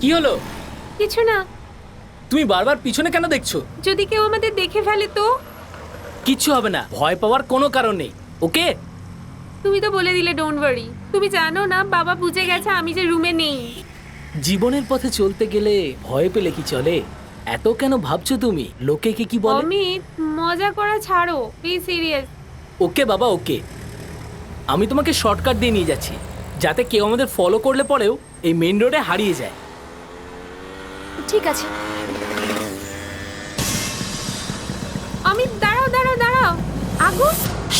কি হলো? কিছু না। তুমি বারবার পিছনে কেন দেখছো? যদি কেউ আমাদের দেখে ফেলে তো? কিচ্ছু হবে না, ভয় পাওয়ার কোনো কারণ নেই। ওকে? তুমি তো বলে দিলে ডোন্ট ওয়ারি। তুমি জানো না বাবা বুঝে গেছে আমি যে রুমে নেই। জীবনের পথে চলতে গেলে ভয় পেলে কি চলে? এত কেন ভাবছো তুমি? লোকে কি বলে? অমিত, মজা করা ছাড়ো, প্লিজ সিরিয়াস। ওকে বাবা, ওকে। আমি তোমাকে শর্টকাট দিয়ে নিয়ে যাচ্ছি, যাতে কেউ আমাদের ফলো করলে পরেও এই মেইন রোডে হারিয়ে যায়। ঠিক আছে। অমিত দাঁড়াও দাঁড়াও দাঁড়াও। আগুন!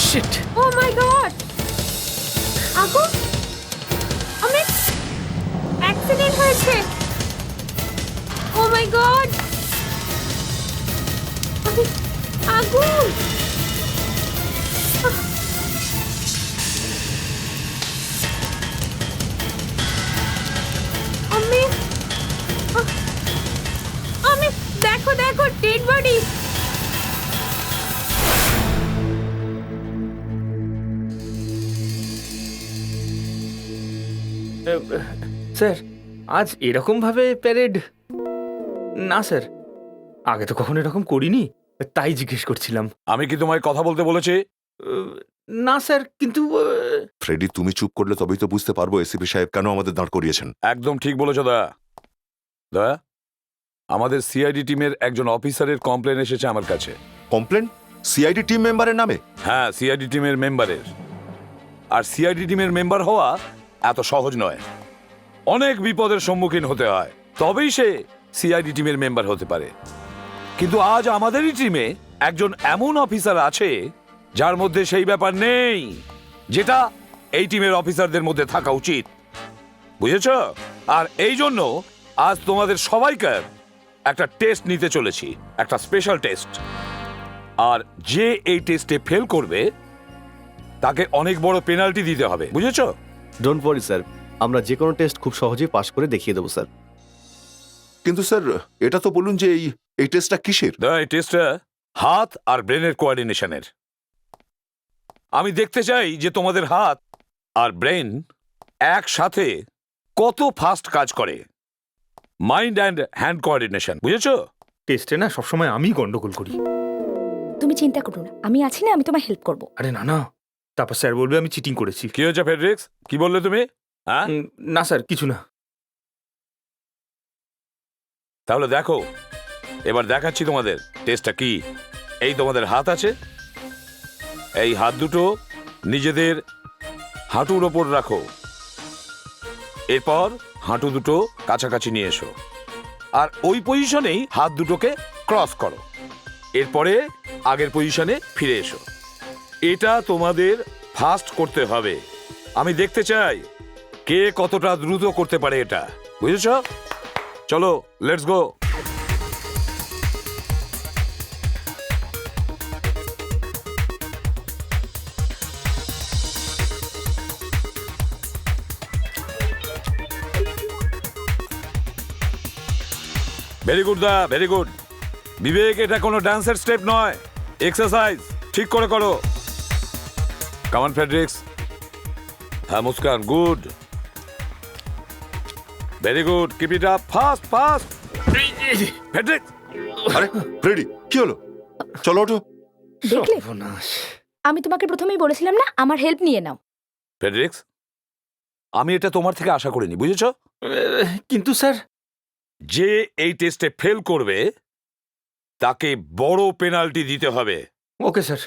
শিট! ও মাই গড! আগুন! অমিত, অ্যাক্সিডেন্ট হয়েছে। ও মাই গড! অমিত, আগুন! অমিত, অমিত দেখো দেখো, ডেড বডি। স্যার, আজ এরকম ভাবে প্যারেড? না স্যার, আগে তো কখনো এরকম করিনি, তাই জিজ্ঞেস করছিলাম। আমি কি তোমায় কথা বলতে বলেছি? না স্যার, কিন্তু ফ্রেডি, তুমি চুপ করলে তবেই তো বুঝতে পারবো এসিপি সাহেব কেন আমাদের দাঁড় করিয়েছেন। একদম ঠিক বলেছ দয়া। দয়া, আমাদের সিআইডি টিমের একজন অফিসারের কমপ্লেন এসেছে আমার কাছে। কমপ্লেন? সিআইডি টিম মেম্বারের নামে? হ্যাঁ, সিআইডি টিমের মেম্বারের। আর সিআইডি টিমের মেম্বার হওয়া এত সহজ নয়, অনেক বিপদের সম্মুখীন হতে হয়, তবেই সে সিআইডি টিমের মেম্বার হতে পারে। কিন্তু আজ আমাদেরই টিমে একজন এমন অফিসার আছে যার মধ্যে সেই ব্যাপার নেই যেটা এই টিমের অফিসারদের মধ্যে থাকা উচিত, বুঝেছ? আর এই জন্য আজ তোমাদের সবাইকার একটা টেস্ট নিতে চলেছি, একটা স্পেশাল টেস্ট। আর যে এই টেস্টে ফেল করবে তাকে অনেক বড় পেনাল্টি দিতে হবে, বুঝেছ? ডোন্ট ওয়ারি স্যার, আমরা যে কোনো টেস্ট খুব সহজেই পাশ করে দেখিয়ে দেবো স্যার। কিন্তু স্যার, এটা তো বলুন যে এই টেস্টটা কিসের? এই টেস্টটা হাত আর ব্রেনের কোঅর্ডিনেশনের। আমি দেখতে চাই যে তোমাদের হাত আর ব্রেন একসাথে কত ফাস্ট কাজ করে। মাইন্ড অ্যান্ড হ্যান্ড কোঅর্ডিনেশন, বুঝেছো? টেস্টে না সবসময় আমি গন্ডগোল করি। তুমি চিন্তা করো না, আমি আছি না, আমি তোমায় হেল্প করব। আরে না না, তারপর স্যার বলবে আমি চিটিং করেছি। কি হয়েছে ফেডরিক্স? কি বললে তুমি? হ্যাঁ, না স্যার, কিছু না। তাহলে দেখো, এবার দেখাচ্ছি তোমাদের টেস্টটা কি। এই তোমাদের হাত আছে, এই হাত দুটো নিজেদের হাঁটুর ওপর রাখো। এরপর হাঁটু দুটো কাছাকাছি নিয়ে এসো, আর ওই পজিশনেই হাত দুটোকে ক্রস করো। এরপরে আগের পজিশনে ফিরে এসো। এটা তোমাদের ফাস্ট করতে হবে। আমি দেখতে চাই কে কতটা দ্রুত করতে পারে এটা, বুঝেছ? চলো, লেটস গো। ভেরি গুড দা, ভেরি গুড। বিবেক, এটা কোনো ডান্সের স্টেপ নয়, এক্সারসাইজ। ঠিক করে করো। Come on Fredericks. হ্যাঁ Muskan, good, very good, keep it up, fast fast. Fredericks, আরে ফ্রেডি, কি হলো? চলো ওঠো। দেখলে, সর্বনাশ। আমি তোমাকে প্রথমেই বলেছিলাম না আমার হেল্প নিয়ে নাও। ফেডরিক্স, আমি এটা তোমার থেকে আশা করিনি, বুঝেছ? কিন্তু স্যার, যে এই টেস্টে ফেল করবে তাকে বড় পেনাল্টি দিতে হবে। ওকে স্যার,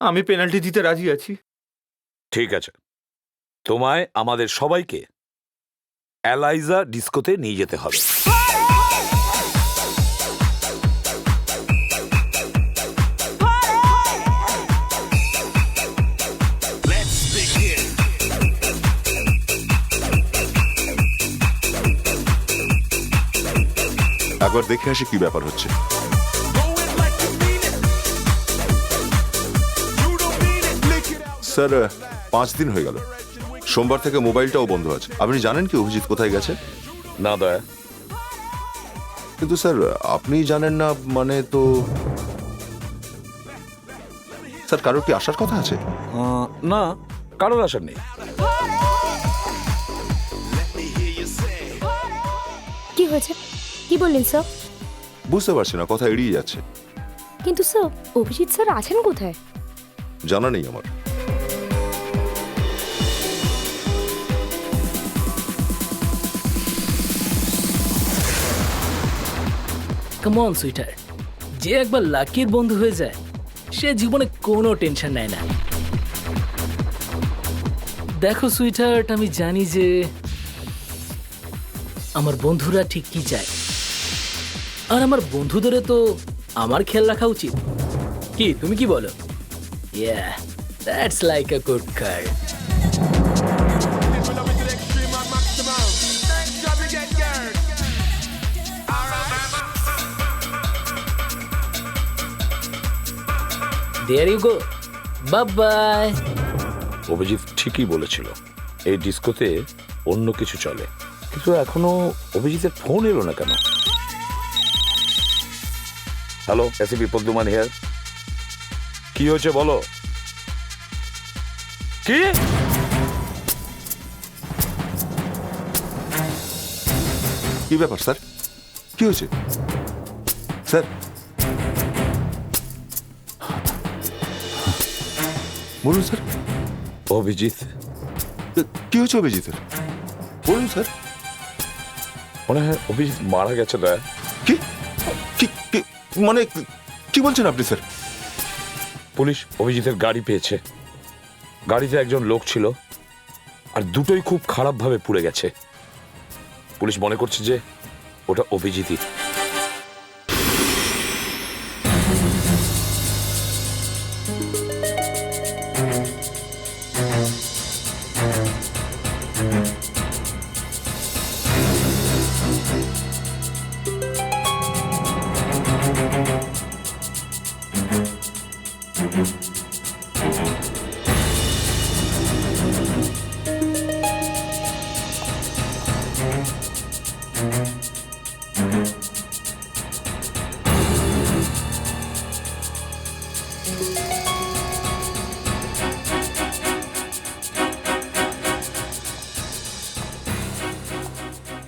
আমি পেনাল্টি দিতে রাজি আছি। ঠিক আছে, তোমায় আমাদের সবাইকে এলাইজা ডিস্কোতে নিয়ে যেতে হবে। একবার দেখে আসি কি ব্যাপার হচ্ছে। স্যার, 5 দিন হয়ে গেল। সোমবার থেকে মোবাইলটাও বন্ধ আছে। আপনি জানেন কি অভিজিৎ কোথায় গেছে? না দয়া। কিন্তু স্যার, আপনি জানেন না মানে তো স্যার, কারোর কি আসার কথা আছে? না, কারোর আসার নেই। হয়েছে? কি বললেন স্যার? বুঝতে পারছি না, কথা এড়িয়ে যাচ্ছে। কিন্তু স্যার, অভিজিৎ স্যার আছেন কোথায়? জানা নেই আমার। কাম অন সুইটার, যে একবার লাকির বন্ধু হয়ে যায় সে জীবনে কোনো টেনশন নেয় না। দেখো সুইটার্ট, আমি জানি যে আমার বন্ধুরা ঠিক কি চায়, আর আমার বন্ধুদের তো আমার খেয়াল রাখা উচিত। কি তুমি কি বলো? Yeah, that's like a good card. There you go. Bye bye. Abhijit ঠিকই বলেছিল, এই ডিস্কোতে অন্য কিছু চলে, কিন্তু এখনো অভিজিতের ফোন এলো না কেন? Hello, ACP পদ্মমান here. কি হয়েছে বলো? কি? কি ব্যাপার স্যার? কি হয়েছে স্যার? বলুন স্যার, অভিজিৎ কি হয়েছে অভিজিতের? বলুন স্যার। মনে হয় অভিজিৎ মারা গেছে। দয়া, কি কি কি মানে কি বলছেন আপনি স্যার? পুলিশ অভিজিতের গাড়ি পেয়েছে। গাড়িতে একজন লোক ছিল, আর দুটোই খুব খারাপভাবে পুড়ে গেছে। পুলিশ মনে করছে যে ওটা অভিজিৎই।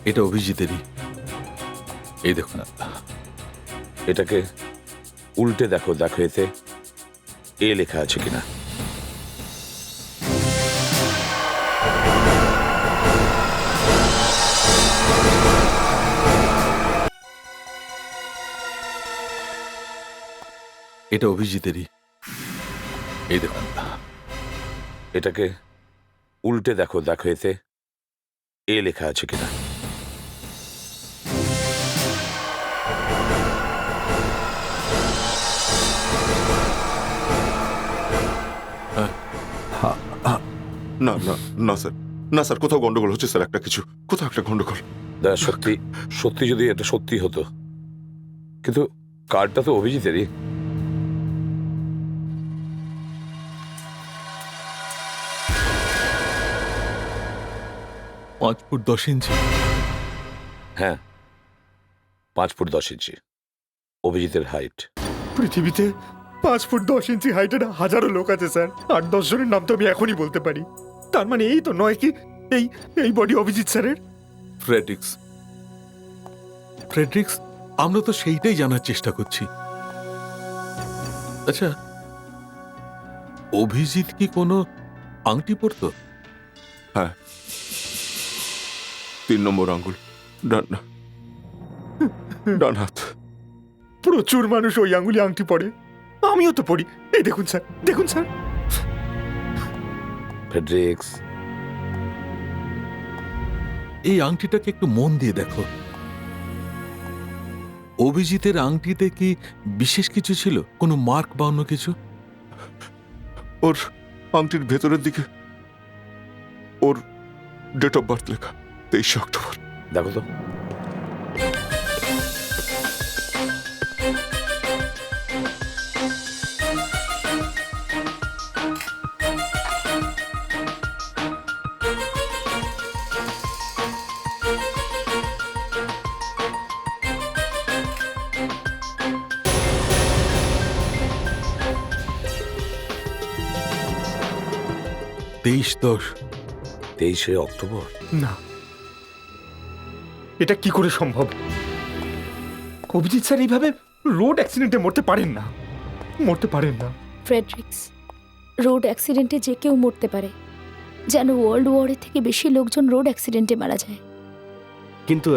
এটা অভিজিতেরই। এই দেখুন, এটাকে উল্টে দেখো, দেখো এতে এ লেখা আছে কিনা। এটা অভিজিতেরই। এই দেখুন, এটাকে উল্টে দেখো, দেখো এতে এ লেখা আছে কিনা। না না না স্যার, না স্যার, কোথাও গন্ডগোল হচ্ছে স্যার, একটা কিছু, কোথাও একটা গন্ডগোল। সত্যি সত্যি যদি এটা সত্যি হতো, কিন্তু কার্ডটা তো অভিজিতেরই। 5 ফুট 10 ইঞ্চি। হ্যাঁ, 5 ফুট 10 ইঞ্চি অভিজিতের হাইট। পৃথিবীতে 5 ফুট 10 ইঞ্চি হাইটের হাজারো লোক আছে স্যার। 8-10 জনের নাম তো আমি এখনই বলতে পারি। তার মানে এই তো নয় কি এই এই বডি অভিজিৎ স্যারের? ফ্রেডরিক্স, ফ্রেডরিক্স, আমরা তো সেইটাই জানার চেষ্টা করছি। আচ্ছা, অভিজিৎ কি কোনো আংটি পরতো? হ্যাঁ, 3 নম্বর আঙ্গুল, ডান হাত। প্রচুর মানুষ ওই আঙ্গুলি আংটি পরে, আমিও তো পড়ি। এই দেখুন স্যার, দেখুন স্যার। ফ্রেডরিক্স, এই আংটিটাকে একটু মন দিয়ে দেখো। অভিজিতের আংটিতে কি বিশেষ কিছু ছিল, কোনো মার্ক বা অন্য কিছু? ওর আংটির ভেতরের দিকে ওর ডেট অফ বার্থ লেখা, 23 অক্টোবর। দেখো তো। তেইশ 10। 23 অক্টোবর? না, এটা কি করে সম্ভব? অভিজিৎ স্যার এইভাবে রোড অ্যাক্সিডেন্টে মরতে পারেন না, মরতে পারেন না। ফ্রেডরিক্স, রোড অ্যাক্সিডেন্টে যে কেউ মরতে পারে, যেন ওয়ার্ল্ড ওয়ারের থেকে বেশি লোকজন রোড অ্যাক্সিডেন্টে মারা যায়। কিন্তু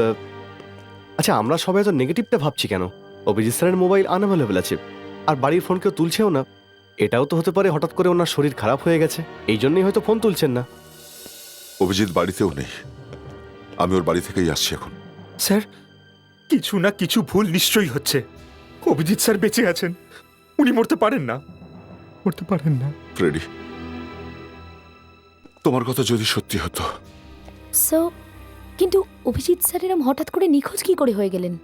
আচ্ছা, আমরা সবাই তো নেগেটিভটা ভাবছি কেন? অভিজিৎ স্যারের মোবাইল আনঅ্যাভেলেবল আছে, আর বাড়ির ফোন কেউ তুলছেও না। এটাও তো হতে পারে হঠাৎ করে ওনার শরীর খারাপ হয়ে গেছে, এই জন্যই হয়তো ফোন তুলছেন না। অভিজিৎ বাড়িতেও নেই, আমি ওর বাড়ি থেকেই আসছি এখন। স্যার, কিছু না কিছু ভুল নিশ্চয়ই হচ্ছে। অভিজিৎ স্যার বেঁচে আছেন, উনি মরতে পারেন না, মরতে পারেন না। ফ্রেডি, তোমার কথা যদি সত্যি হতো। সো কিন্তু অভিজিৎ স্যার এরম হঠাৎ করে নিখোঁজ কি করে হয়ে গেলেন?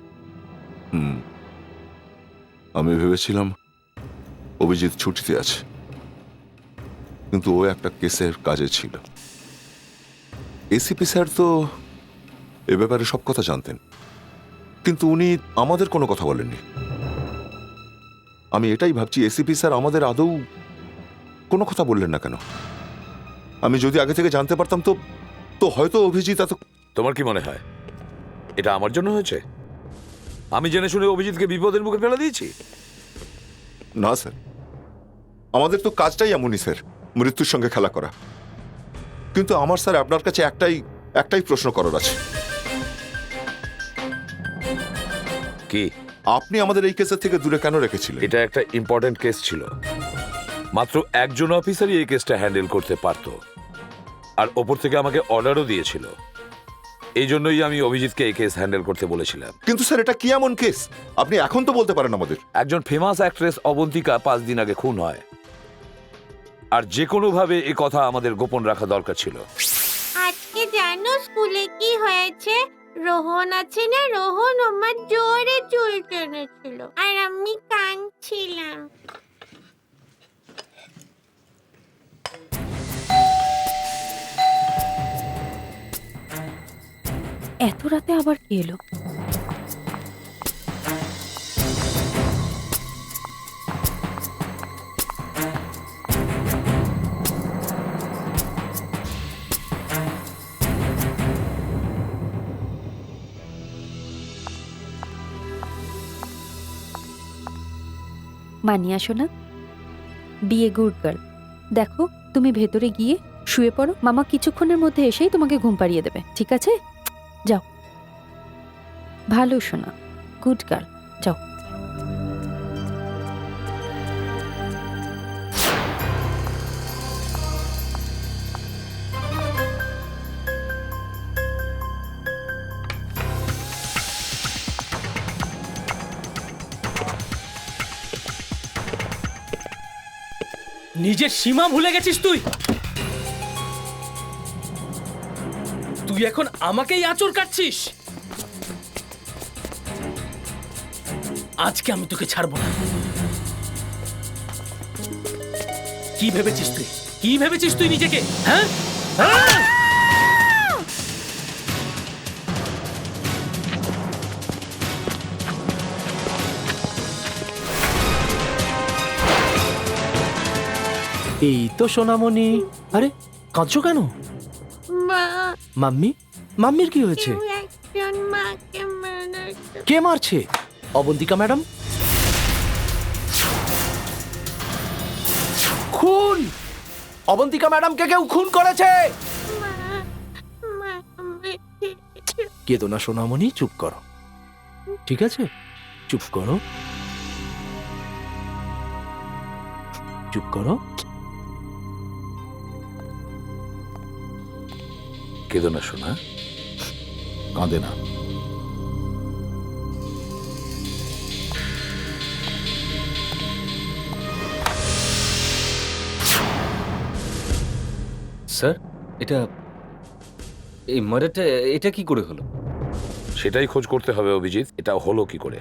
আমি ভেবেছিলাম অভিজিৎ ছুটিতে আছে, কিন্তু ও একটা কেসের কাজে ছিল। এসিপি স্যার তো এ ব্যাপারে সব কথা জানতেন, কিন্তু উনি আমাদের কোনো কথা বলেননি। আমি এটাই ভাবছি, এসিপি স্যার আমাদের আদৌ কোনো কথা বললেন না কেন? আমি যদি আগে থেকে জানতে পারতাম তো তো হয়তো অভিজিৎ এত... তোমার কি মনে হয় এটা আমার জন্য হয়েছে? আমি জেনে শুনে অভিজিৎকে বিপদের মুখে ফেলে দিয়েছি? না স্যার, আমাদের তো কাজটাই এমনই স্যার, মৃত্যুর সঙ্গে খেলা করা। কিন্তু আমার স্যার আপনার কাছে একটাই প্রশ্ন করার আছে। কি? আপনি আমাদের এই কেসের থেকে দূরে কেন রেখেছিলেন? এটা একটা ইম্পর্টেন্ট কেস ছিল, মাত্র একজন অফিসারই এই কেসটা হ্যান্ডেল করতে পারতো, আর ওপর থেকে আমাকে অর্ডারও দিয়েছিল। এই জন্যই আমি অভিজিৎকে এই কেস হ্যান্ডেল করতে বলেছিলাম। কিন্তু স্যার, এটা কি এমন কেস আপনি এখন তো বলতে পারেন আমাদের? একজন ফেমাস অ্যাক্ট্রেস অবন্তিকা 5 দিন আগে খুন হয়, আর যে কোনোভাবে এ কথা আমাদের গোপন রাখা দরকার ছিল। আজকে জানো স্কুলে কি হয়েছে? রোহন আছে না, রোহন আমার জোরে চুল টেনেছিল আর আমি কাঁদছিলাম। এত রাতে আবার কি এলো? মানি আসো না, বি এ গুড গার্ল। দেখো, তুমি ভেতরে গিয়ে শুয়ে পড়ো, মামা কিছুক্ষণের মধ্যে এসেই তোমাকে ঘুম পাড়িয়ে দেবে, ঠিক আছে? যাও, ভালো শোনা, গুড গার্ল, যাও। নিজের সীমা ভুলে গেছিস তুই। তুই এখন আমাকেই আঁচড় কাটছিস। আজকে আমি তোকে ছাড়বো না। কি ভেবেছিস তুই? কি ভেবেছিস তুই নিজেকে? হ্যাঁ, হ্যাঁ? এই তো সোনামণি। আরে কাঁদছো কেন? মা, মাম্মি, মাম্মির কি হয়েছে? কেউ একজন মাকে মেরেছে। কে মারছে? অবন্তিকা ম্যাডাম? খুন? অবন্তিকা ম্যাডামকে কেউ খুন করেছে? মা, মা মেরেছে। কেঁদো না সোনামণি, চুপ করো, ঠিক আছে? চুপ করো, চুপ করো। কেঁদো না শোনা, কাঁদে না। স্যার, এই মার্ডারটা এটা কি করে হলো? সেটাই খোঁজ করতে হবে অভিজিৎ। এটা হলো কি করে?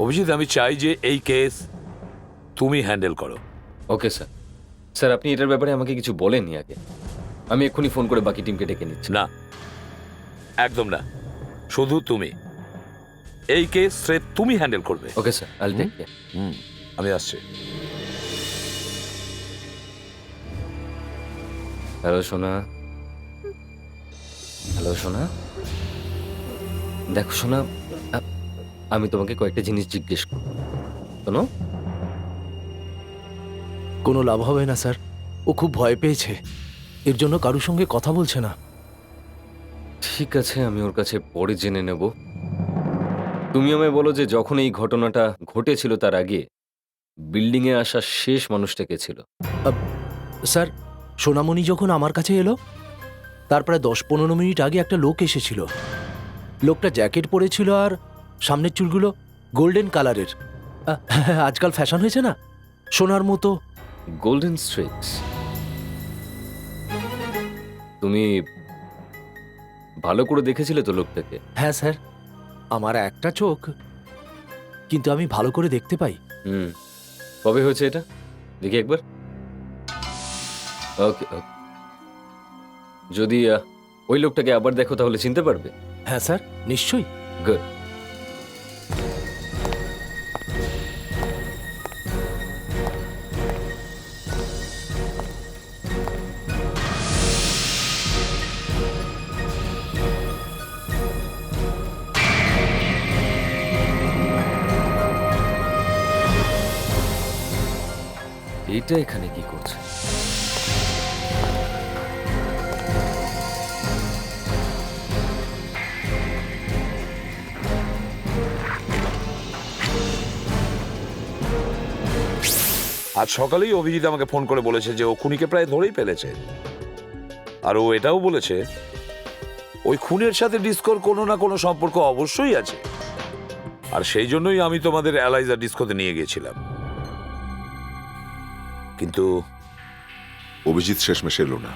অভিজিৎ, আমি চাই যে এই কেস তুমি হ্যান্ডেল করো। Okay sir. স্যার, আপনি এটার ব্যাপারে আমাকে কিছু বলেননি আগে। আমি এক্ষুনি ফোন করে বাকি টিমকে ডেকে নিচ্ছি। না, একদম না, শুধু তুমি। এই কেস স্রেফ তুমি হ্যান্ডেল করবে। Okay sir, I'll take care. আমি আসছি। হ্যালো সোনা, হ্যালো সোনা। দেখো শোনা, আমি তোমাকে কয়েকটা জিনিস জিজ্ঞেস করব, শোনো। কোনো লাভ হবে না স্যার, ও খুব ভয় পেয়েছে, এর জন্য কারোর সঙ্গে কথা বলছে না। ঠিক আছে, আমি ওর কাছে পরে জেনে নেব। তুমি আমায় বলো যে যখন এই ঘটনাটা ঘটেছিল তার আগে বিল্ডিংয়ে আসা শেষ মানুষটা কে ছিল? স্যার, সোনামণি যখন আমার কাছে এলো তার প্রায় 10-15 মিনিট আগে একটা লোক এসেছিল। লোকটা জ্যাকেট পরেছিল আর সামনের চুলগুলো গোল্ডেন কালারের। আজকাল ফ্যাশন হয়েছে না, সোনার মতো। Golden Strix. তুমি ভালো করে দেখেছিলে তো লোকটাকে? হ্যাঁ স্যার, আমার একটা চোখ, কিন্তু আমি ভালো করে দেখতে পাই। কবে হয়েছে এটা দেখি একবার। ওকে, যদি ওই লোকটাকে আবার দেখো তাহলে চিনতে পারবে? হ্যাঁ স্যার, নিশ্চয়ই। গুড। এইটা এখানে কি করছে? আজ সকালেই অভিজিৎ আমাকে ফোন করে বলেছে যে ও খুনিকে প্রায় ধরেই ফেলেছে। আর ও এটাও বলেছে ওই খুনের সাথে ডিস্কোর কোনো না কোনো সম্পর্ক অবশ্যই আছে। আর সেই জন্যই আমি তোমাদের অ্যালাইজা ডিস্কোতে নিয়ে গিয়েছিলাম। কিন্তু অভিজিৎ শেষমেশ এলো না,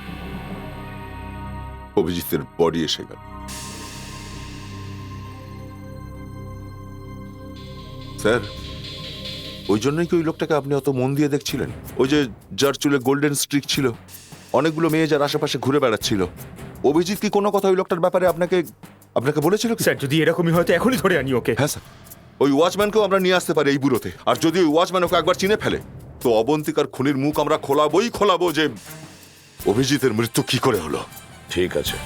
অভিজিতের বডি এসে গেল। স্যার, ওই জন্যই কি ওই লোকটাকে আপনি অত মন দিয়ে দেখছিলেন? ওই যে যার চুলে গোল্ডেন স্ট্রিক ছিল, অনেকগুলো মেয়ে যার আশেপাশে ঘুরে বেড়াচ্ছিল, অভিজিৎ কি কোনো কথা ওই লোকটার ব্যাপারে আপনাকে বলেছিল কি? স্যার, যদি এরকমই হয় তো এখনই ধরে আনি ওকে। হ্যাঁ স্যার, ওই ওয়াচম্যানকেও আমরা নিয়ে আসতে পারি এই ব্যুরোতে। আর যদি ওই ওয়াচম্যান ওকে একবার চিনে ফেলে তো অবন্তিকার খুনির মুখ আমরা খোলাবো যে অভিজিতের মৃত্যু কি করে হলো। ঠিক আছে,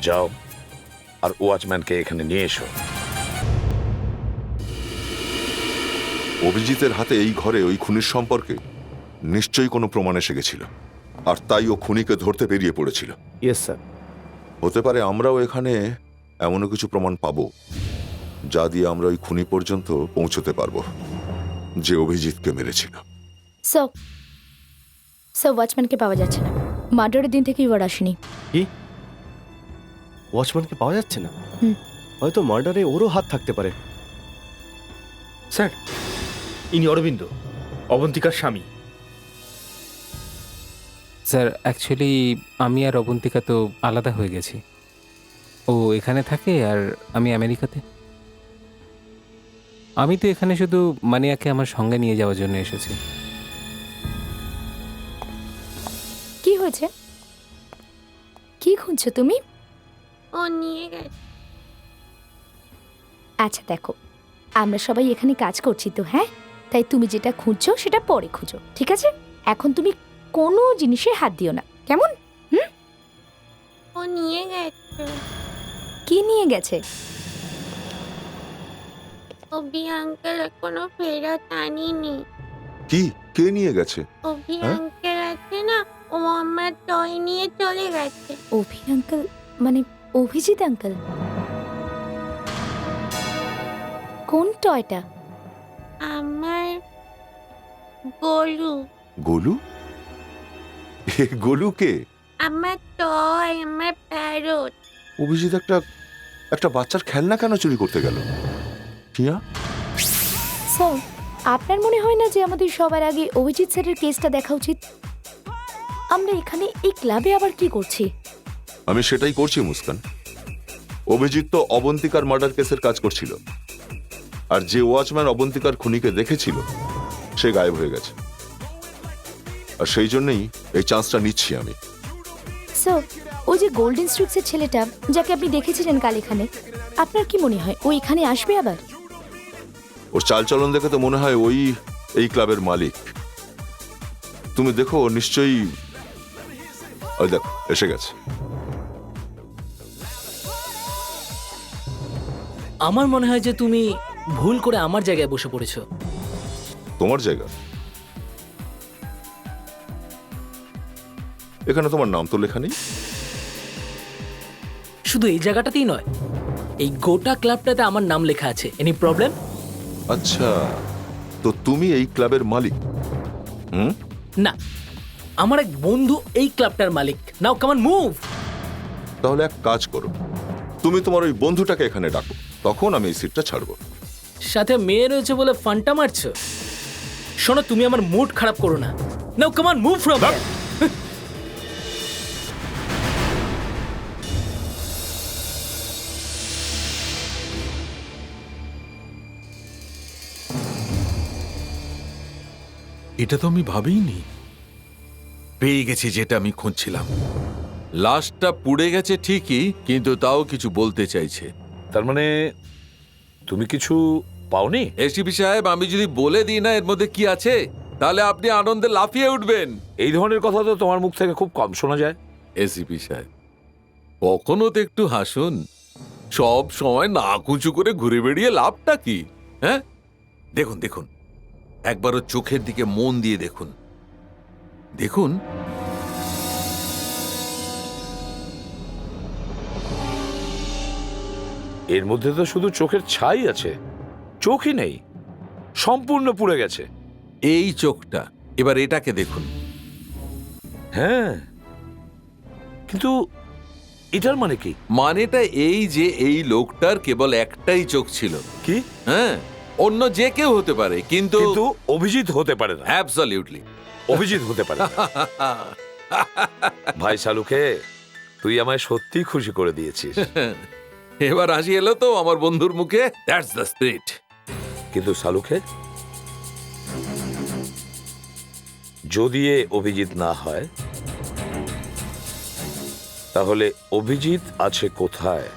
যাও আর ওয়াচম্যানকে এখানে নিয়ে এসো। অভিজিতের হাতে এই ঘরে ওই খুনির সম্পর্কে নিশ্চয়ই কোনো প্রমাণ এসে গেছিল, আর তাই ও খুনিকে ধরতে বেরিয়ে পড়েছিল। Yes sir. হতে পারে আমরাও এখানে এমনও কিছু প্রমাণ পাবো যা দিয়ে আমরা ওই খুনি পর্যন্ত পৌঁছতে পারবো যে অভিজিৎকে মেরেছিল। স্যার, ওয়াচম্যানকে পাওয়া যাচ্ছে না। মার্ডারের দিন থেকেই ওর আসেনি। কি? ওয়াচম্যানকে পাওয়া যাচ্ছে না? হুম। হয়তো মার্ডারে ওরও হাত থাকতে পারে। স্যার, ইনি অরবিন্দ, অবন্তিকার স্বামী। স্যার, অ্যাকচুয়ালি আমি আর অবন্তিকা তো আলাদা হয়ে গেছি। ও এখানে থাকে আর আমি আমেরিকাতে। আমি তো এখানে শুধু মানিয়াকে আমার সঙ্গে নিয়ে যাওয়ার জন্য এসেছি। কি হয়েছে? কি খুঁজছো তুমি? ও নিয়ে গেছে। আচ্ছা দেখো, আমরা সবাই এখানে কাজ করছি তো, হ্যাঁ? তাই তুমি যেটা খুঁজছো সেটা পরে খুঁজো, ঠিক আছে? এখন তুমি কোনো জিনিসে হাত দিও না, কেমন? ও নিয়ে গেছে। কি নিয়ে গেছে? অভি আঙ্কেল এখনো ফেরত আনিনি। কি? কে নিয়ে গেছে? অভি আঙ্কেল আছে না, ও আমার টয় নিয়ে চলে গেছে। অভি আঙ্কেল মানে অভিজিৎ আঙ্কেল? কোন টয়টা? আমার গোলু। গোলু? গোলু কে? আমার টয়, আমার প্যারট। অভিজিৎ একটা বাচ্চার খেলনা কেন চুরি করতে গেল? কিয়া? স্যার, আপনার মনে হয় না যে আমাদের সবার আগে অভিজিৎ স্যারের কেসটা দেখা উচিত? আমরা এখানে এই ক্লাবে আবার কি করছি? আমি সেটাই করছি মুস্কান। অভিজিৎ তো অবন্তিকার মার্ডার কেসের কাজ করছিল, আর যে ওয়াচম্যান অবন্তিকার খুনিকে দেখেছিল সে গায়েব হয়ে গেছে। আর সেই জন্যই এই চান্সটা নিচ্ছি আমি। স্যার, ওই যে গোল্ডেন স্ট্রিক্সের ছেলেটা যাকে আপনি দেখেছিলেন কাল এখানে, আপনার কি মনে হয় ও এখানে আসবে আবার? ওর চালচলন দেখে তো মনে হয় ওই এই ক্লাবের মালিক। তুমি দেখো, ও নিশ্চয়ই ওই দেখো এসে গেছে। আমার মনে হয় যে তুমি ভুল করে আমার জায়গায় বসে পড়েছো। তোমার জায়গা? এখানে তোমার নাম তো লেখা নেই। শুধু এই জায়গাটাতেই নয়, এই গোটা ক্লাবটাতে আমার নাম লেখা আছে। Any problem? আচ্ছা, তো তুমি এই ক্লাবের মালিক? হুম? না, আমার এক বন্ধু এই ক্লাবটার মালিক। নাও কাম অন মুভ। তাহলে এক কাজ করো, তুমি তোমার ওই বন্ধুটাকে এখানে ডাকো, তখন আমি এই সিটটা ছাড়বো। সাথে মেয়ে রয়েছে বলে ফান্টা মারছো? শোনো, তুমি আমার মুড খারাপ করো না। Now come on move from here. এটা তো আমি ভাবিনি। পেয়ে গেছি যেটা আমি খুঁজছিলাম। লাশটা পুড়ে গেছে ঠিকই, কিন্তু তাও কিছু বলতে চাইছে। তার মানে তুমি কিছু পাওনি? এসিপি সাহেব, আমি যদি বলে দিই না এর মধ্যে কি আছে, তাহলে আপনি আনন্দে লাফিয়ে উঠবেন। এই ধরনের কথা তো তোমার মুখ থেকে খুব কম শোনা যায়। এসিপি সাহেব, কখনো তো একটু হাসুন। সব সময় না কুচু করে ঘুরে বেড়িয়ে লাভটা কি? হ্যাঁ, দেখুন দেখুন, একবারও চোখের দিকে মন দিয়ে দেখুন। দেখুন, এর মধ্যে তো শুধু চোখের ছাই আছে, চোখই নেই, সম্পূর্ণ পুড়ে গেছে। এই চোখটা, এবার এটাকে দেখুন। হ্যাঁ, কিন্তু এটার মানে কি? মানেটা এই যে এই লোকটার কেবল একটাই চোখ ছিল। কি? হ্যাঁ, অন্য যে কেউ হতে পারে, কিন্তু কিন্তু অভিজিৎ হতে পারে না। অ্যাবসলিউটলি অভিজিৎ হতে পারে না। ভাই শালুকে, তুই আমায় সত্যি খুশি করে দিয়েছিস। এবার হাসি এলো তো আমার বন্ধুর মুখে। That's the spirit. কিন্তু শালুকে, যদি এ অভিজিৎ না হয়, তাহলে অভিজিৎ আছে কোথায়?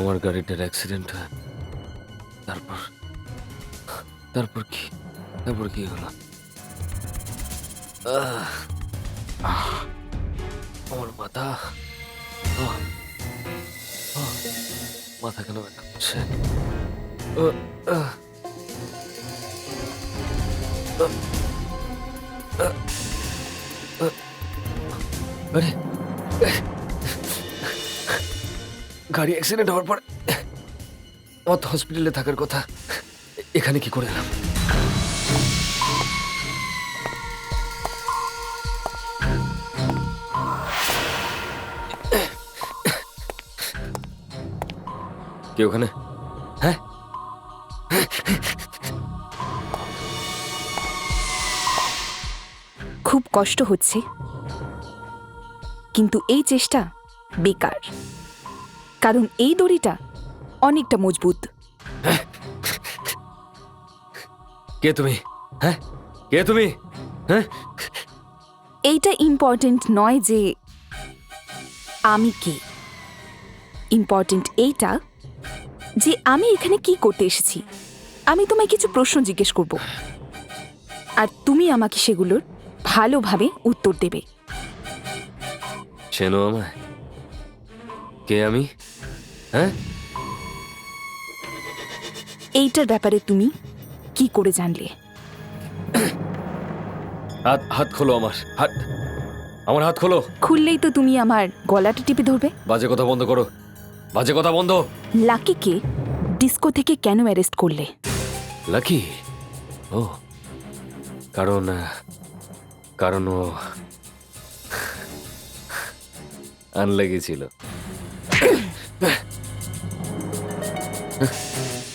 আমার গাড়িটার অ্যাক্সিডেন্ট হয়, তারপর কি হলো? আমার মাথা, মাথা কেন ব্যথা করছে? আরে, গাড়ি অ্যাক্সিডেন্ট হওয়ার পর আমার তো হসপিটালে থাকার কথা, এখানে কি করে এলাম? কে ওখানে? হ্যাঁ, খুব কষ্ট হচ্ছে, কিন্তু এই চেষ্টা বেকার, কারণ এই দড়িটা অনেকটা মজবুত। কে তুমি? হ্যাঁ, কে তুমি? হ্যাঁ, এইটা ইম্পর্টেন্ট নয় যে আমি কে, ইম্পর্টেন্ট এইটা যে আমি এখানে কি করতে এসেছি। আমি তোমায় কিছু প্রশ্ন জিজ্ঞেস করব, আর তুমি আমাকে সেগুলোর ভালোভাবে উত্তর দেবে। চেনো আমায়? কে আমি? হ্যাঁ, এইটার ব্যাপারে তুমি কি করে জানলে? হাত খোলো, আমার হাত খোলো। খুললেই তো তুমি আমার গলাটা টিপে ধরবে। বাজে কথা বন্ধ করো, বাজে কথা বন্ধ। লাকিকে ডিস্কো থেকে কেন অ্যারেস্ট করলে? লাকি? ও, কারণ ও আনলেগেছিল।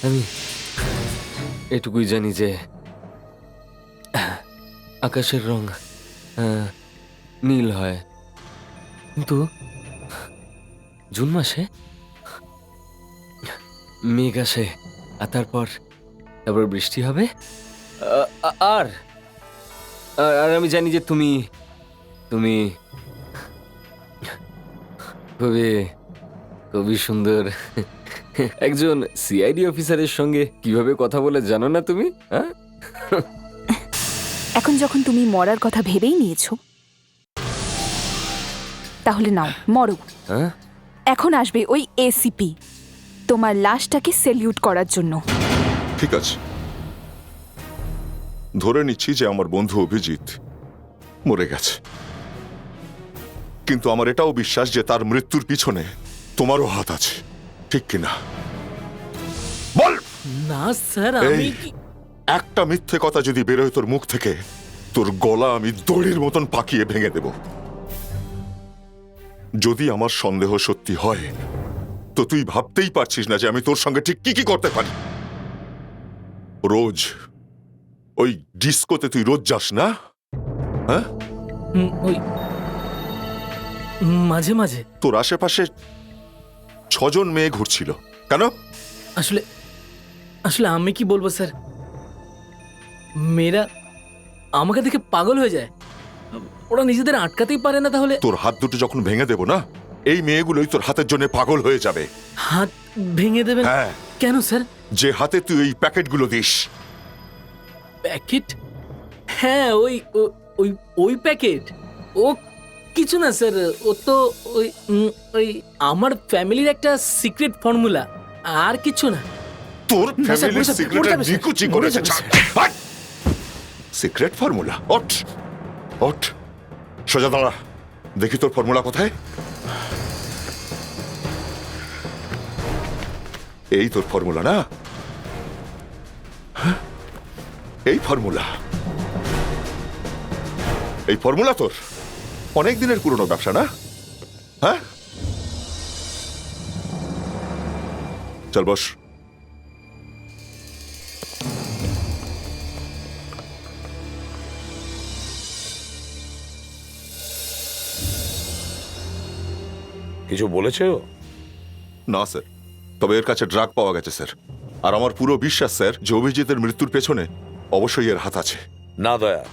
আমি এটুকুই জানি যে আকাশের রং নীল হয়, কিন্তু জুন মাসে মেঘ আসে আর তারপর তারপর বৃষ্টি হবে আর আর আমি জানি যে তুমি তুমি খুবই খুবই সুন্দর একজন সিআইডি অফিসারের সঙ্গে কিভাবে কথা বলে জানো না তুমি? হ্যাঁ, এখন যখন তুমি মরার কথা ভেবেই নিয়েছো, তাহলে নাও মরো। হ্যাঁ? এখন আসবে ওই এসিপি তোমার লাশটাকে সেলিউট করার জন্য। ঠিক আছে, ধরে নিচ্ছি যে আমার বন্ধু অভিজিৎ মরে গেছে, কিন্তু আমার এটাও বিশ্বাস যে তার মৃত্যুর পিছনে তোমারও হাত আছে, ঠিক কিনা? বল। না স্যার, আমি এই, একটা মিথ্যে কথা যদি বেরোয় তোর মুখ থেকে, তোর গলা আমি দড়ির মতন পাকিয়ে ভেঙে দেব। যদি আমার সন্দেহ সত্যি হয়, তো তুই ভাবতেই পারছিস না যে আমি তোর সঙ্গে ঠিক কি কি করতে পারি। রোজ ওই ডিস্কোতে তুই রোজ যাস না? হ্যাঁ, ওই মাঝে মাঝে। তোর আশেপাশে 6 জন মেয়ে ঘুরছিল কেন? আসলে আসলে আমি কি বলবো স্যার, মেয়েরা আমাকে দেখে পাগল হয়ে যায়, ওরা নিজেদের আটকাতেই পারে না। তাহলে তোর হাত দুটো যখন ভেঙে দেব না, এই মেয়েগুলোই তোর হাতের জন্য পাগল হয়ে যাবে। হাত ভেঙে দেবেন? হ্যাঁ। কেন স্যার? যে হাতে তুই এই প্যাকেটগুলো দিস। প্যাকেট? হ্যাঁ, ওই ওই ওই প্যাকেট। ও কিছু না স্যার, ও তো ওই ওই আমার ফ্যামিলির একটা সিক্রেট ফর্মুলা, আর কিছু না। তোর না স্যার, ফ্যামিলির মরে যাবে, সিক্রেট মরে যাবে স্যার, নিকুচি মরে করেছে। যাবে স্যার। Secret formula? ওঠ ওঠ, সোজা দাঁড়া, দেখি তোর ফর্মুলা কোথায়। এই তোর ফর্মুলা না? হ্যাঁ? এই ফর্মুলা, এই ফর্মুলা তোর অনেক দিনের পুরনো ব্যবসা না? হ্যাঁ, চল বস। কিছু বলেছে ও? না স্যার, তবে এর কাছে ড্রাগ পাওয়া গেছে স্যার, আর আমার পুরো বিশ্বাস স্যার যে অভিজিতের মৃত্যুর পেছনে অবশ্যই এর হাত আছে। না দয়া,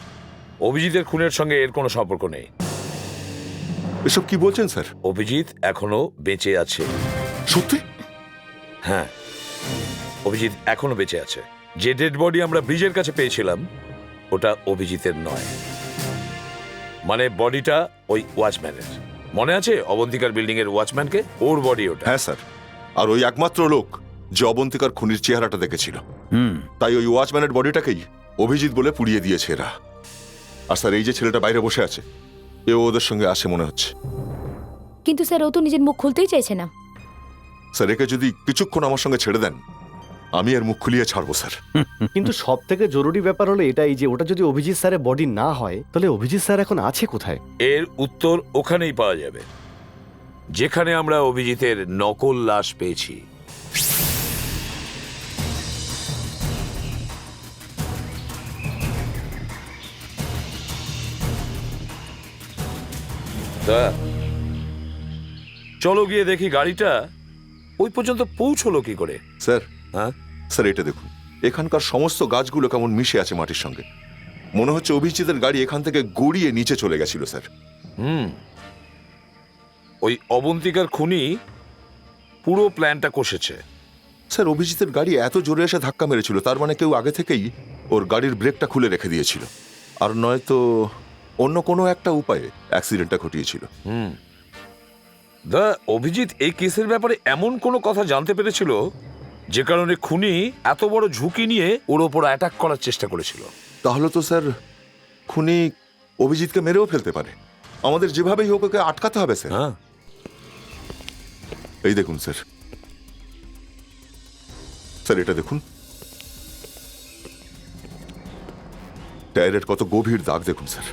অভিজিতের খুনের সঙ্গে এর কোনো সম্পর্ক নেই। এসব কি বলছেন স্যার? অভিজিৎ এখনো বেঁচে আছে। সত্যি? হ্যাঁ, অভিজিৎ এখনো বেঁচে আছে। যে ডেড বডি আমরা ব্রিজের কাছে পেয়েছিলাম, ওটা অভিজিতের নয়। মানে বডিটা ওই ওয়াচম্যানের। মনে আছে অবন্তিকার বিল্ডিং এর ওয়াচম্যানকে? ওর বডি ওটা। হ্যাঁ স্যার, আর ওই একমাত্র লোক যে অবন্তিকার খুনির চেহারাটা দেখেছিল। তাই ওই ওয়াচম্যানের বডিটাকেই অভিজিৎ বলে পুড়িয়ে দিয়েছে এরা। আর স্যার, এই যে ছেলেটা বাইরে বসে আছে, এও ওদের সঙ্গে আসে মনে হচ্ছে। কিন্তু স্যার, ও তো নিজের মুখ খুলতেই চাইছে না। স্যার, একে যদি কিছুক্ষণ আমার সঙ্গে ছেড়ে দেন, আমি এর মুখ খুলিয়ে ছাড়বো স্যার। কিন্তু সব থেকে জরুরি ব্যাপার হলো এটাই যে ওটা যদি অভিজিৎ স্যারের বডি না হয়, তাহলে অভিজিৎ স্যার এখন আছে কোথায়? এর উত্তর ওখানেই পাওয়া যাবে, যেখানে আমরা অভিজিতের নকল লাশ পেয়েছি। চলো গিয়ে দেখি গাড়িটা ওই পর্যন্ত পৌঁছলো কি করে। স্যার, হ্যাঁ স্যার, এটা দেখুন, এখানকার সমস্ত গাছগুলো কেমন মিশে আছে মাটির সঙ্গে। মনে হচ্ছে অভিজিতের গাড়ি এখান থেকে গড়িয়ে নিচে চলে গেছিল স্যার। ওই অবন্তিকার খুনি পুরো প্ল্যানটা কষেছে। স্যার, অভিজিতের গাড়ি এত জোরে এসে ধাক্কা মেরেছিল, তার মানে কেউ আগে থেকেই ওর গাড়ির ব্রেকটা খুলে রেখে দিয়েছিল, আর নয়তো অন্য কোনো একটা উপায়ে অ্যাক্সিডেন্টটা ঘটিয়েছিল। অভিজিৎ এই কেসের ব্যাপারে এমন কোনো কথা জানতে পেরেছিল যে কারণে খুনি এত বড় ঝুঁকি নিয়ে ওর ওপর অ্যাটাক করার চেষ্টা করেছিল। তাহলে তো স্যার খুনি অভিজিৎকে মেরেও ফেলতে পারে। আমাদের যেভাবেই হোক ওকে আটকাতে হবে স্যার। হ্যাঁ, এই দেখুন স্যার, স্যার এটা দেখুন, টায়ারের কত গভীর দাগ দেখুন স্যার।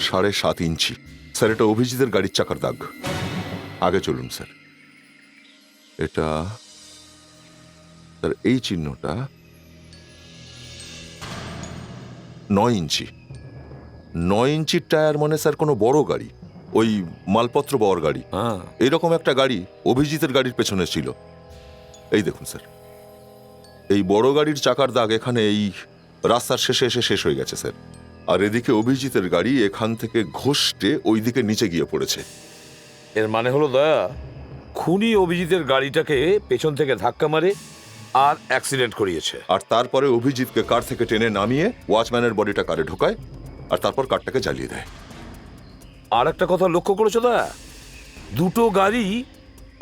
সাড়ে 7 ইঞ্চি স্যার, এটা অভিজিতের গাড়ির চাকার দাগ। আগে চলুন স্যার। এটা স্যার, এই চিহ্নটা 9 ইঞ্চি। 9 ইঞ্চির টায়ার মানে স্যার কোনো বড় গাড়ি। ওই মালপত্র বওয়ার গাড়ি, হ্যাঁ, এরকম একটা গাড়ি অভিজিতের গাড়ির পেছনে ছিল। এই দেখুন স্যার, এই বড় গাড়ির চাকার দাগ এখানে এই রাস্তার শেষে এসে শেষ হয়ে গেছে স্যার। আর এদিকে অভিজিতের গাড়ি এখান থেকে ঘষটে ওইদিকে নিচে গিয়ে পড়েছে। এর মানে হলো দয়া, খুনি অভিজিতের গাড়িটাকে পেছন থেকে ধাক্কা মারে আর অ্যাক্সিডেন্ট করিয়েছে। আর তারপরে অভিজিৎকে কার থেকে টেনে নামিয়ে ওয়াচম্যানের বডিটা কারে ঢোকায়, আর তারপর কারটাকে জ্বালিয়ে দেয়। আর একটা কথা লক্ষ্য করেছো দয়া, দুটো গাড়ি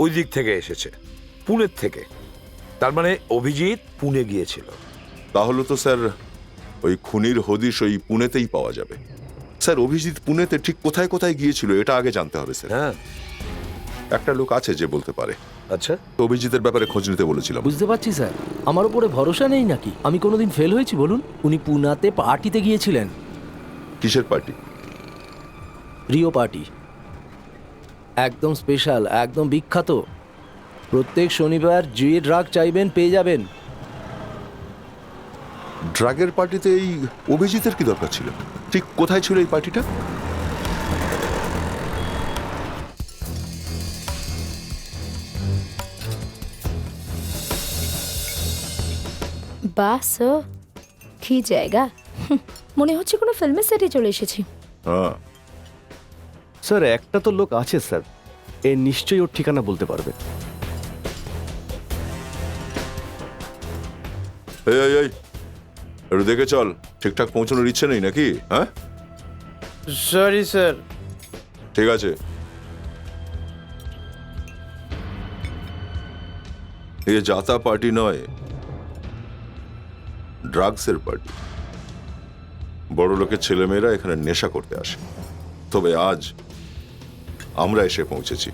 ওই দিক থেকে এসেছে, পুনের থেকে। তার মানে অভিজিৎ পুনে গিয়েছিল। তাহলে তো স্যার ওই খুনির হদিশ ওই পুনেতেই পাওয়া যাবে। স্যার অভিজিৎ পুনেতে ঠিক কোথায় কোথায় গিয়েছিল এটা আগে জানতে হবে স্যার। হ্যাঁ, একটা লোক আছে যে বলতে পারে। আচ্ছা, তো অভিজিতের ব্যাপারে খোঁজ নিতে বলেছিলাম। বুঝতে পারছি স্যার, আমার উপরে ভরসা নেই নাকি? আমি কোনোদিন ফেল হয়েছি বলুন? উনি পুনাতে পার্টিতে গিয়েছিলেন। কিসের পার্টি? রিও পার্টি, একদম স্পেশাল, একদম বিখ্যাত। প্রত্যেক শনিবার যে ড্রাগ চাইবেন পেয়ে যাবেন। ড্রাগের পার্টিতে এই অভিজিতের কি দরকার ছিল? ঠিক কোথায় ছিল এই পার্টিটা? বাস কি জায়গা, মনে হচ্ছে কোনো ফিল্মের সেটে চলে এসেছি। হ্যাঁ, স্যার একটা তো লোক আছে স্যার, এ নিশ্চয়ই ওর ঠিকানা বলতে পারবে। এই এই এই, একটু দেখে চল, ঠিকঠাক পৌঁছানোর ইচ্ছে নেই নাকি? হ্যাঁ, সরি স্যার। ঠিক আছে। ये जाता पार्टी নয়, ড্রাগসের পার্টি। বড় লোকের ছেলেমেয়েরা এখানে নেশা করতে আসে। তবে আজ আমরা এসে পৌঁছেছি।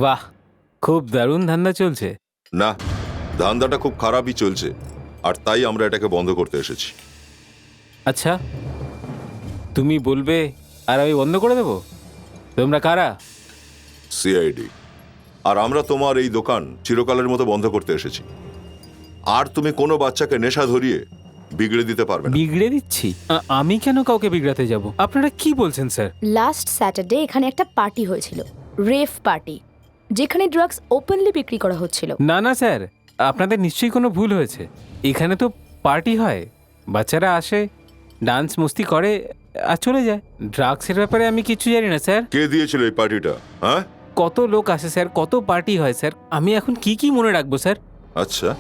বাহ, খুব দারুণ ধান্দা চলছে। না, ধান্দাটা খুব খারাপই চলছে, আর তাই আমরা এটাকে বন্ধ করতে এসেছি। আচ্ছা, তুমি বলবে আর আমি বন্ধ করে দেবো? তোমরা কারা? সিআইডি। আর আমরা তোমার এই দোকান চিরকালের মতো বন্ধ করতে এসেছি। আর তুমি কোনো বাচ্চাকে নেশা ধরিয়ে বিগড়ে দিতে পারবে না। বিগড়ে দিচ্ছি? আমি কেন কাউকে বিগড়াতে যাব? আপনারা কি বলছেন স্যার? লাস্ট স্যাটারডে এখানে একটা পার্টি হয়েছিল, রেভ পার্টি, যেখানে ড্রাগস ওপেনলি বিক্রি করা হচ্ছিল। না না স্যার, আপনাদের নিশ্চয়ই কোনো ভুল হয়েছে। এখানে তো পার্টি হয়, বাচ্চারা আসে, ডান্স মস্তি করে আর চলে যায়। ড্রাগসের ব্যাপারে আমি কিছু জানি না স্যার। কে দিয়েছিল এই পার্টিটা? হ্যাঁ, কত লোক আসে স্যার, কত পার্টি হয় স্যার, আমি এখন কি কি মনে রাখবো স্যার? আচ্ছা,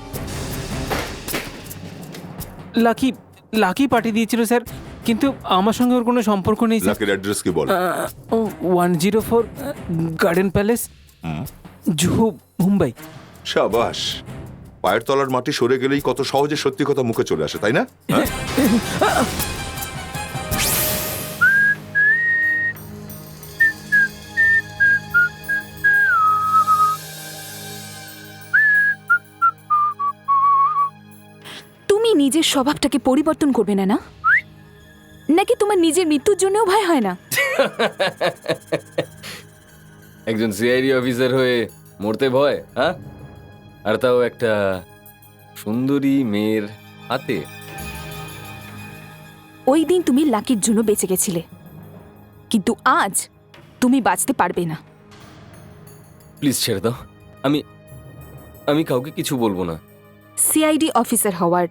লাকি লাকি পার্টি দিয়েছিল স্যার, কিন্তু আমার সঙ্গে ওর কোনো সম্পর্ক নেই স্যার। লাকির অ্যাড্রেস কি বল? 104 গার্ডেন প্যালেস, জুহু, মুম্বাই। শাবাশ, পায়ের তলার মাটি সরে গেলেই কত সহজে সত্যি কথা মুখে চলে আসে, তাই না? হ্যাঁ? তুমি নিজের স্বভাবটাকে পরিবর্তন করবে না, না? নাকি তোমার নিজের মৃত্যুর জন্যও ভয় হয় না? একজন সিআইডি অফিসার হয়ে মরতে ভয়, হ্যাঁ? আর তাও একটা সুন্দরী মেয়ের হাতে। ওই দিন তুমি লাকির জন্য বেঁচে গেছিলে, কিন্তু আজ তুমি বাঁচতে পারবে না। প্লিজ ছেড়ে দাও, আমি আমি কাউকে কিছু বলবো না। সিআইডি অফিসার হওয়ার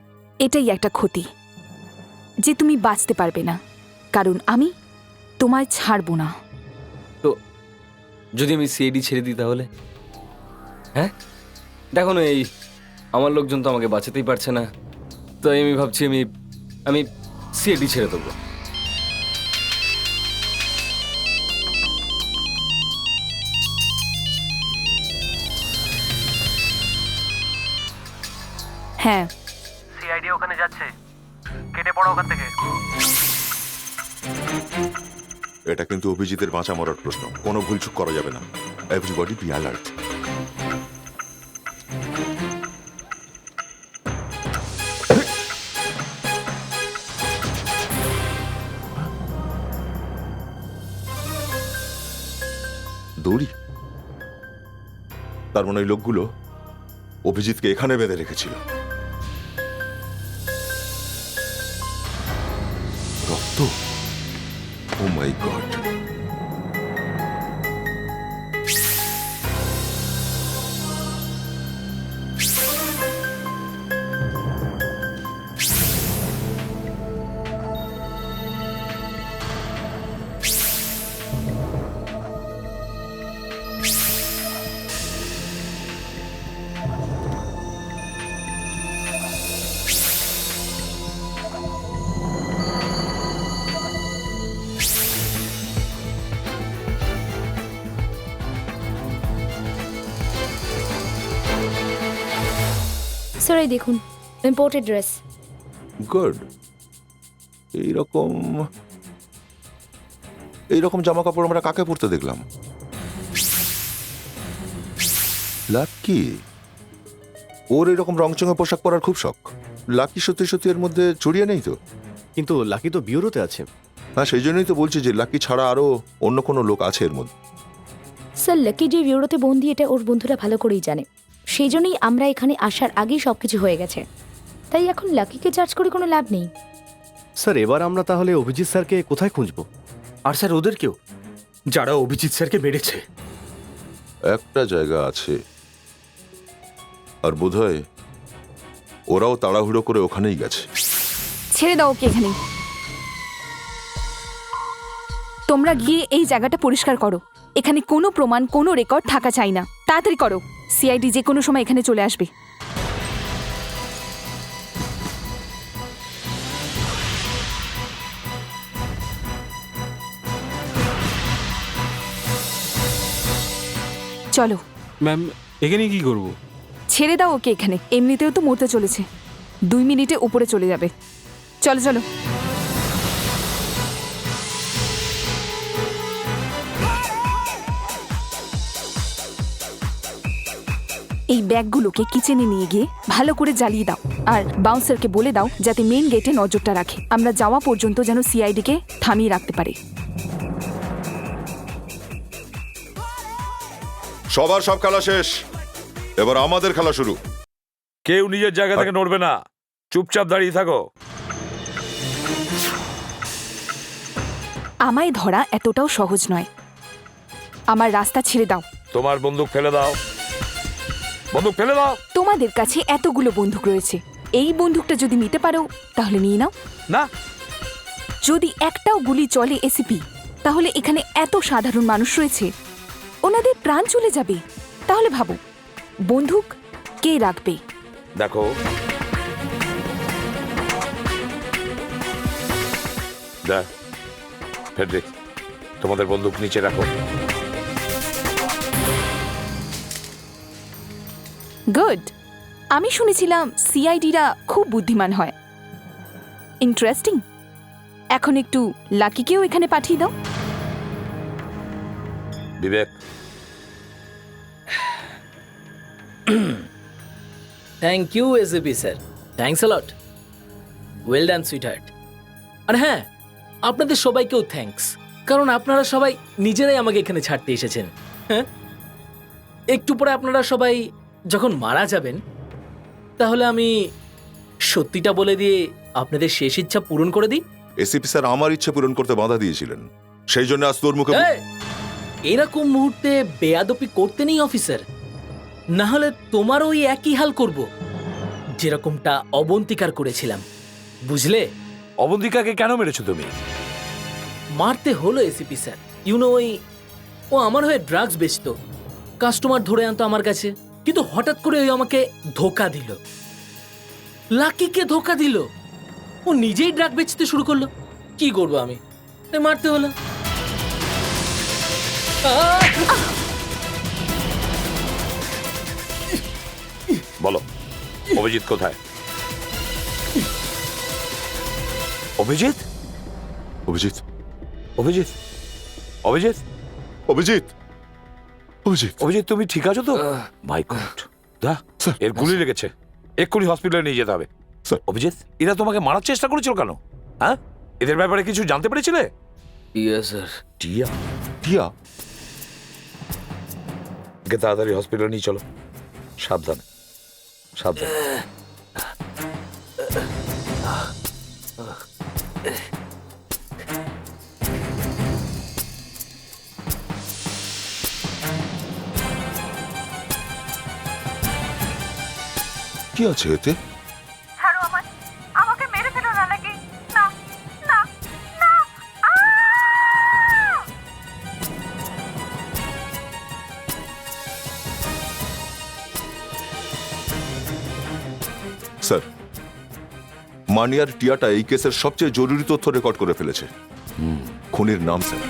এটাই একটা ক্ষতি, যে তুমি বাঁচতে পারবে না, কারণ আমি তোমায় ছাড়বো না। তো যদি আমি সিআইডি ছেড়ে দিই তাহলে? হ্যাঁ, দেখো না, এই আমার লোকজন তো আমাকে বাঁচাতেই পারছে না, তাই আমি ভাবছি আমি সিআইডি ছেড়ে দেবো। হ্যাঁ, সিআইডি ওখানে যাচ্ছে, কেটে পড়ো ওখান থেকে। এটা কিন্তু অভিজিতের বাঁচা মরার প্রশ্ন, কোনো ভুলচুক করা যাবে না। Everybody be alert. দৌড়ি। তার মানে ওই লোকগুলো অভিজিৎকে এখানে বেঁধে রেখেছিল। রক্ত ও মাই গড। স্যার এই দেখুন, ইম্পোর্টেড ড্রেস। গুড। এইরকম এইরকম জামা কাপড় আমরা কাকে পরতে দেখলাম? লাকি, ওর এরকম রংচঙে পোশাক পরার খুব শখ। লাকি সত্যি সত্যি এর মধ্যে জড়িয়ে নেই তো? কিন্তু লাকি তো বিউরোতে আছে। হ্যাঁ, সেই জন্যই তো বলছি যে লাকি ছাড়া আরো অন্য কোনো লোক আছে এর মধ্যে। স্যার লাকি যে বিউরোতে বন্দি এটা ওর বন্ধুরা ভালো করেই জানে, সেই জন্যই আমরা এখানে আসার আগেই সবকিছু হয়ে গেছে। তাই এখন লাকিকে চার্জ করে কোনো লাভ নেই। স্যার এবার আমরা তাহলে অভিজিৎ স্যারকে কোথায় খুঁজবো? আর স্যার ওদেরকেও, যারা অভিজিৎ স্যারকে মেরেছে। একটা জায়গা আছে, আর বোধহয় ওরাও তাড়াহুড়ো করে ওখানেই গেছে। ছেড়ে দাও ওকে এখানে। তোমরা গিয়ে এই জায়গাটা পরিষ্কার করো। এখানে কোনো প্রমাণ, কোনো রেকর্ড থাকা চাই না। তাড়াতাড়ি করো, সিআইডি যে কোনো সময় এখানে চলে আসবে। চলো। ম্যাম এখানে কি করব? ছেড়ে দাও ওকে এখানে, এমনিতেও তো মরতে চলেছে। 2 মিনিটে উপরে চলে যাবে। চলো চলো। এই ব্যাগগুলোকে কিচেনে নিয়ে গিয়ে ভালো করে জ্বালিয়ে দাও, আর বাউন্সারকে বলে দাও যাতে মেন গেটে নজরটা রাখে। আমরা যাওয়া পর্যন্ত যেন সিআইডিকে থামিয়ে রাখতে পারে। সবার সব খেলা শেষ, এবার আমাদের খেলা শুরু। কেউ নিজের জায়গা থেকে নড়বে না, চুপচাপ দাঁড়িয়ে থাকো। আমায় ধরা এতটাও সহজ নয়। আমার রাস্তা ছেড়ে দাও। তোমার বন্দুক ফেলে দাও, বন্দুক ফেলে দাও। তোমাদের কাছে এতগুলো বন্দুক রয়েছে, এই বন্দুকটা যদি নিতে পারো তাহলে নিয়ে নাও। না, যদি একটাও গুলি চলে এসিপি, তাহলে এখানে এত সাধারণ মানুষ রয়েছে, ওনাদের প্রাণ চলে যাবে। তাহলে ভাবো, বন্দুক কে রাখবে? দেখো দেখ ফেডরিক, তোমাদের বন্দুক নিচে রাখো। গুড। আমি শুনেছিলাম সিআইডিরা খুব বুদ্ধিমান হয়। ইন্টারেস্টিং। এখন একটু লাকিকেও এখানে পাঠিয়ে দাও। Vivek, thank you SAP sir, thanks a lot. Well done sweetheart. আর হ্যাঁ, আপনাদের সবাইকেও থ্যাঙ্কস, কারণ আপনারা সবাই নিজেরাই আমাকে এখানে ছাড়তে এসেছেন। হ্যাঁ, একটু পরে আপনারা সবাই যখন মারা যাবেন, তাহলে আমি সত্যিটা বলে দিয়ে আপনাদের শেষ ইচ্ছা পূরণ করে দিই। এসিপি স্যার আমার ইচ্ছে পূরণ করতে বাধা দিয়েছিলেন, সেই জন্য আজ তোর মুখে এরকম মুহূর্তে বেয়াদপি করতে নেই অফিসার, না হলে তোমার ওই একই হাল করব যেরকমটা অবন্তিকার করেছিলাম, বুঝলে? অবন্তিকাকে কেন মেরেছো তুমি? মারতে হলো এসিপি স্যার। ও আমার হয়ে ড্রাগস বেচতো, কাস্টমার ধরে আনতো আমার কাছে, কিন্তু হঠাৎ করে ওই আমাকে ধোকা দিল, লাকিকে ধোকা দিল। ও নিজেই ড্রাগ বেচতে শুরু করলো। কি করবো আমি? মারতে হলো। বলো, অভিজিৎ কোথায়? অভিজিৎ, অভিজিৎ, অভিজিৎ, অভিজিৎ, অভিজিৎ, অভিজিৎ, অভিজিৎ, তুমি ঠিক আছো তো? মাই গড, দা এর গুলি লেগেছে, এক্ষুনি হসপিটালে নিয়ে যেতে হবে। অভিজিৎ, এরা তোমাকে মারার চেষ্টা করেছিল কেন? হ্যাঁ, এদের ব্যাপারে কিছু জানতে পেরেছিলে? টিয়া স্যার। টিয়া? টিয়া? একে তাড়াতাড়ি হসপিটালে নিয়ে চলো। সাবধানে, সাবধানে। কি আছে এতে? ছাড়ো আমায়, আমাকে মেরে ফেলো না নাকি? না না না। স্যার, মানিয়ার টিয়াটা এই কেসের সবচেয়ে জরুরি তথ্য রেকর্ড করে ফেলেছে। খুনির নাম স্যার।